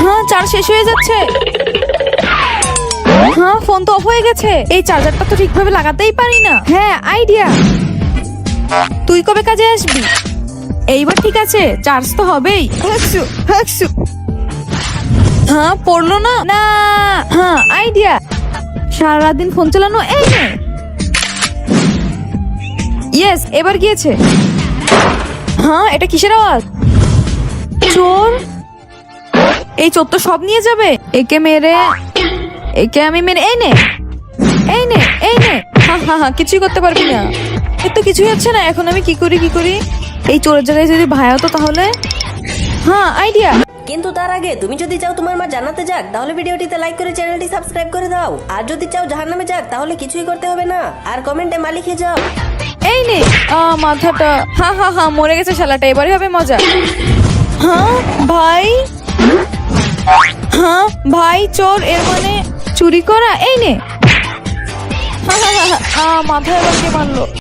হ্যাঁ, চার্জ শেষ হয়ে যাচ্ছে। হ্যাঁ, ফোন তো অফ হয়ে গেছে। এই চার্জারটা তো ঠিকভাবে লাগাতেই পারি না। হ্যাঁ, আইডিয়া। তুই কবে কাজে আসবি? এইবার ঠিক আছে, চার্জ তো হবেই। হ্যাঁ, পড়লো না না। হ্যাঁ, আইডিয়া। সারাদিন ফোন চালানো। এই নে। ইয়েস, এবার গিয়েছে। হ্যাঁ, এটা কিসের আওয়াজ? চোর। এই চোর তো সব নিয়ে যাবে। একে মেরে, একে আমি মেরে। এই নে, এই নে, এই নে। হ্যাঁ, কিছুই করতে পারবি না। এর তো কিছুই হচ্ছে না। এখন আমি কি করি? এই চোরের জায়গায় যদি ভাই হতো তাহলে। হ্যাঁ, আইডিয়া। কিন্তু তার আগে তুমি যদি চাও তোমার মা জান্নাতে যাক তাহলে ভিডিওটিতে লাইক করে চ্যানেলটি সাবস্ক্রাইব করে দাও। আর যদি চাও জাহান্নামে যাক তাহলে কিছুই করতে হবে না, আর কমেন্টে মা লিখে যাও। এই নে। মাথাটা। হ্যাঁ, মরে গেছে শালাটা। এবারে হবে মজা। হ্যাঁ ভাই। হ্যাঁ ভাই, চোর এর মানে চুরি করা। এই নে। মাথায় এবার কে মারলো?